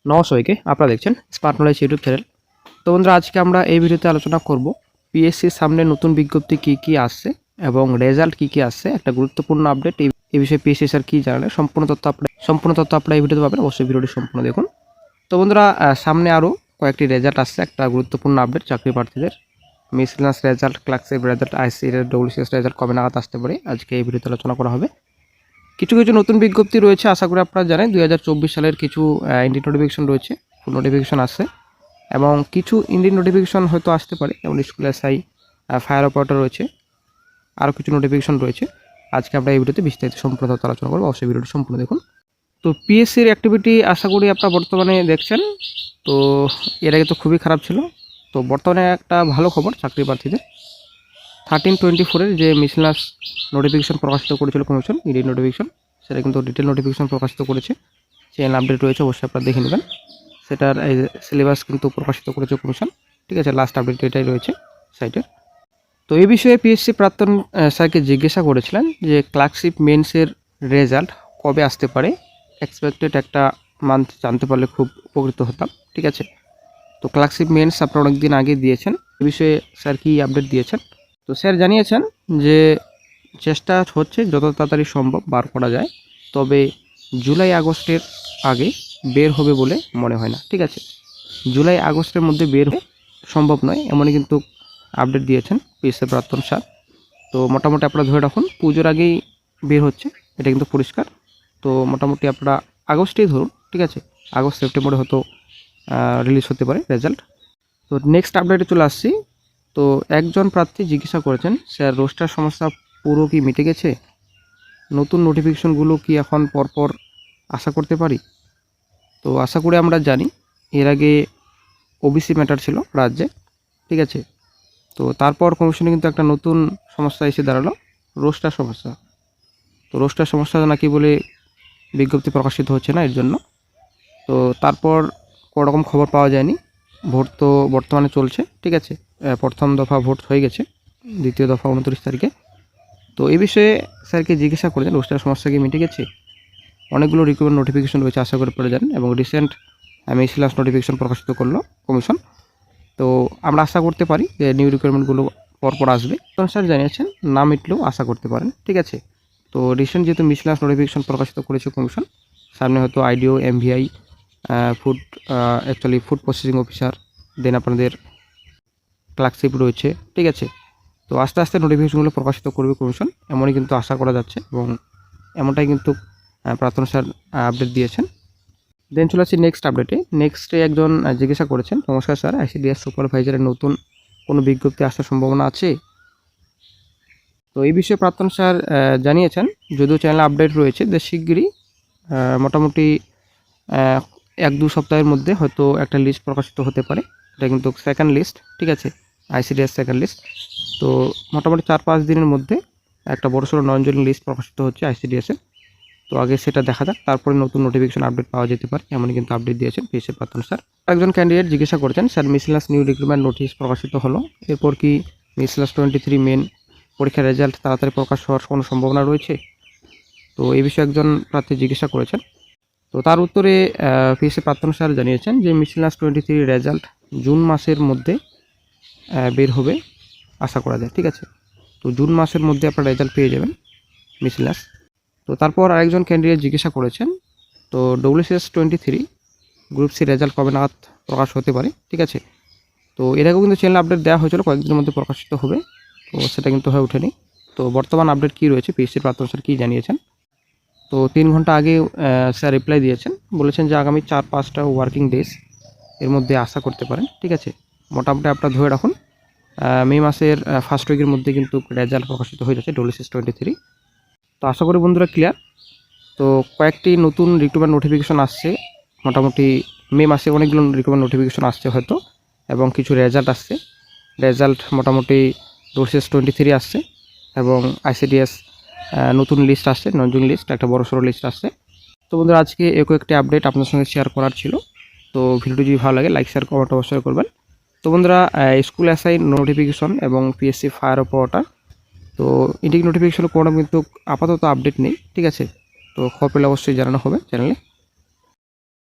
নমস্কারকে আপনারা দেখছেন smart knowledge YouTube channel. তো বন্ধুরা, আজকে আমরা এই ভিডিওতে আলোচনা করব পিএসসির সামনে নতুন বিজ্ঞপ্তি কী কী আসছে এবং রেজাল্ট কী কী আসছে, একটা গুরুত্বপূর্ণ আপডেট। এই বিষয়ে পিএসসি স্যার কী জানালেন, সম্পূর্ণ তথ্য আপনারা এই ভিডিওতে পাবেন। অবশ্যই ভিডিওটি সম্পূর্ণ দেখুন। তো বন্ধুরা, সামনে আরও কয়েকটি রেজাল্ট আসছে, একটা গুরুত্বপূর্ণ আপডেট চাকরি প্রার্থীদের। মিসেলাস রেজাল্ট, ক্লার্কশিপ রেজাল্ট, আইসি ডব্লিউসিএস রেজাল্ট কবে নাগাদ আসতে পারে, আজকে এই ভিডিওতে আলোচনা করা হবে। কিছু কিছু নতুন বিজ্ঞপ্তি রয়েছে, আশা করি আপনারা জানেন 2024 সালের কিছু ইন্ডিয়ান নোটিফিকেশন রয়েছে, ফুল নোটিফিকেশন আসছে, এবং কিছু ইন্ডিয়ান নোটিফিকেশন হয়তো আসতে পারে, যেমন স্কুল এসআই, ফায়ার অপারেটর রয়েছে, আরও কিছু নোটিফিকেশন রয়েছে। আজকে আমরা এই ভিডিওতে বিস্তারিত সম্পূর্ণ তথ্য আলোচনা করবো, অবশ্যই ভিডিওটি সম্পূর্ণ দেখুন। তো পিএসসির অ্যাক্টিভিটি আশা করি আপনারা বর্তমানে দেখছেন। তো এর আগে তো খুবই খারাপ ছিল, তো বর্তমানে একটা ভালো খবর চাকরি প্রার্থীদের। 13/24 যে মিসেলাস নোটিফিকেশন প্রকাশিত করেছিল কমিশন, ইডির নোটিফিকেশন, সেটা কিন্তু ডিটেল নোটিফিকেশন প্রকাশিত করেছে। চ্যানেল আপডেট রয়েছে, অবশ্যই আপনারা দেখে নেবেন। সেটার এই সিলেবাস কিন্তু প্রকাশিত করেছে কমিশন, ঠিক আছে। লাস্ট আপডেট এটাই রয়েছে সাইটের। তো এই বিষয়ে পিএসসি প্রাক্তন স্যারকে জিজ্ঞাসা করেছিলেন যে ক্লার্কশিপ মেন্সের রেজাল্ট কবে আসতে পারে, এক্সপেক্টেড একটা মান্থ জানতে পারলে খুব উপকৃত হতাম, ঠিক আছে। তো ক্লার্কশিপ মেন্স আপনারা অনেক দিন আগে দিয়েছেন, এ বিষয়ে স্যার কি আপডেট দিয়েছেন। তো স্যার জানিয়েছেন যে চেষ্টা হচ্ছে যত তাড়াতাড়ি সম্ভব বার করা যায়, তবে জুলাই আগস্টের আগে বের হবে বলে মনে হয় না, ঠিক আছে। জুলাই আগস্টের মধ্যে বের সম্ভব নয়, এমনই কিন্তু আপডেট দিয়েছেন পিএসসি প্রাক্তন স্যার। তো মোটামুটি আপনারা ধরে রাখুন পুজোর আগেই বের হচ্ছে, এটা কিন্তু পরিষ্কার। তো মোটামুটি আপনারা আগস্টেই ধরুন, ঠিক আছে। আগস্ট সেপ্টেম্বরে হয়তো রিলিজ হতে পারে রেজাল্ট। তো নেক্সট আপডেটে চলে আসছি। তো একজন প্রার্থী জিজ্ঞাসা করেছেন, স্যার রোস্টার সমস্যা পুরো কি মিটে গেছে, নতুন নোটিফিকেশনগুলো কি এখন পরপর আশা করতে পারি। তো আশা করি আমরা জানি এর আগে ওবিসি ম্যাটার ছিল রাজ্যে, ঠিক আছে। তো তারপর কমিশনে কিন্তু একটা নতুন সমস্যা এসে দাঁড়ালো, রোস্টার সমস্যা। তো রোস্টার সমস্যা নাকি বলে বিজ্ঞপ্তি প্রকাশিত হচ্ছে না এর জন্য। তো তারপর কোনো রকম খবর পাওয়া যায়নি। ভোট তো বর্তমানে চলছে, ঠিক আছে। প্রথম দফা ভোট হয়ে গেছে, দ্বিতীয় দফা 29 তারিখে। তো এই বিষয়ে স্যারকে জিজ্ঞাসা করেছেন রোস্টার সমস্যা কি মিটে গেছে। অনেকগুলো রিক্রুটমেন্ট নোটিফিকেশন রয়েছে, আশা করে পড়ে যান, এবং রিসেন্ট মিসেলাস নোটিফিকেশন প্রকাশিত করলো কমিশন। তো আমরা আশা করতে পারি যে নিউ রিক্রুটমেন্টগুলো পরপর আসবে। তো স্যার জানিয়েছেন না মিটলেও আশা করতে পারেন, ঠিক আছে। তো রিসেন্ট যেহেতু মিসেলাস নোটিফিকেশন প্রকাশিত করেছে কমিশন, সামনে হয়তো আইডিও, এমভিআই, ফুড প্রসেসিং অফিসার, দেন আপনাদের ক্লার্কশিপ রয়েছে, ঠিক আছে। তো আস্তে আস্তে নোটিফিকেশনগুলো প্রকাশিত করবে কমিশন, এমনই কিন্তু আশা করা যাচ্ছে, এবং এমনটাই কিন্তু প্রাক্তন স্যার আপডেট দিয়েছেন। দেন চলে আসছি নেক্সট আপডেটে। নেক্সটে একজন জিজ্ঞাসা করেছেন, নমস্কার স্যার, আইসিডিএস সুপারভাইজারের নতুন কোনো বিজ্ঞপ্তি আসার সম্ভাবনা আছে। তো এই বিষয়ে প্রাক্তন স্যার জানিয়েছেন, যদিও চ্যানেলে আপডেট রয়েছে যে শিগগিরই মোটামুটি 1-2 সপ্তাহের মধ্যে হয়তো একটা লিস্ট প্রকাশিত হতে পারে। এটা কিন্তু সেকেন্ড লিস্ট, ঠিক আছে, আইসিডিএস সেকেন্ড লিস্ট। তো মোটামুটি 4-5 দিনের মধ্যে একটা বড়সড় নয়নজনের লিস্ট প্রকাশিত হচ্ছে আইসিডিএসের। তো আগে সেটা দেখা যাক, তারপরে নতুন নোটিফিকেশন আপডেট পাওয়া যেতে পারে, এমনই কিন্তু আপডেট দিয়েছেন পিএসসি প্রাক্তন স্যার। একজন ক্যান্ডিডেট জিজ্ঞাসা করেছেন, স্যার মিসেলাস নিউ রিক্রুটমেন্ট নোটিশ প্রকাশিত হলো, এরপর কি মিসেলাস 23 মেন পরীক্ষার রেজাল্ট তাড়াতাড়ি প্রকাশ হওয়ার কোনো সম্ভাবনা রয়েছে। তো এই বিষয়ে একজন প্রার্থী জিজ্ঞাসা করেছেন। তো তার উত্তরে পিএসসি প্রাক্তন স্যার জানিয়েছেন যে মিসেলাস 23 রেজাল্ট জুন মাসের মধ্যে বের হবে আশা করা যায়, ঠিক আছে। তো জুন মাসের মধ্যে আপনারা রেজাল্ট পেয়ে যাবেন মিসেলাস। তো তারপর আরেকজন ক্যান্ডিডেট জিজ্ঞাসা করেছেন, তো ডব্লিউসিএস 23 গ্রুপ সি রেজাল্ট কবে নাগাদ প্রকাশ হতে পারে, ঠিক আছে। তো এর আগেও কিন্তু চ্যানেল আপডেট দেওয়া হয়েছিল, কয়েকদিনের মধ্যে প্রকাশিত হবে, তো সেটা কিন্তু হয়ে ওঠেনি। তো বর্তমান আপডেট কী রয়েছে, পিএসসির প্রাক্তন স্যার কী জানিয়েছেন। তো 3 ঘন্টা আগে স্যার রিপ্লাই দিয়েছেন, বলেছেন যে আগামী 4-5টা ওয়ার্কিং ডেজ এর মধ্যে আশা করতে পারেন, ঠিক আছে। মোটামুটি আপনারা ধরে রাখুন মে মাসের ফার্স্ট উইকের মধ্যে কিন্তু রেজাল্ট প্রকাশিত হয়ে যাচ্ছে ডব্লিউসিএস 23। তো আশা করি বন্ধুরা ক্লিয়ার। তো কয়েকটি নতুন রিক্রুটমেন্ট নোটিফিকেশন আসছে, মোটামুটি মে মাসে অনেকগুলো রিক্রুটমেন্ট নোটিফিকেশন আসছে হয়তো, এবং কিছু রেজাল্ট আসছে। রেজাল্ট মোটামুটি ডব্লিউসিএস 23 আসছে, এবং আইসিডিএস নতুন লিস্ট আসছে, নতুন লিস্ট, একটা বড়সড় লিস্ট আসছে। তো বন্ধুরা আজকে একটি আপডেট আপনার সঙ্গে শেয়ার করার ছিল। তো ভিডিওটি যদি ভালো লাগে লাইক শেয়ার কমেন্ট অবশ্যই করবেন। তো বন্ধুরা স্কুল অ্যাসাইন নোটিফিকেশন এবং পিএসসি ফায়ার অপারেটর, তো ইন্ডিক নোটিফিকেশন কোনো কিন্তু আপাতত আপডেট নেই, ঠিক আছে। তো খবর পেলে অবশ্যই জানানো হবে চ্যানেলে।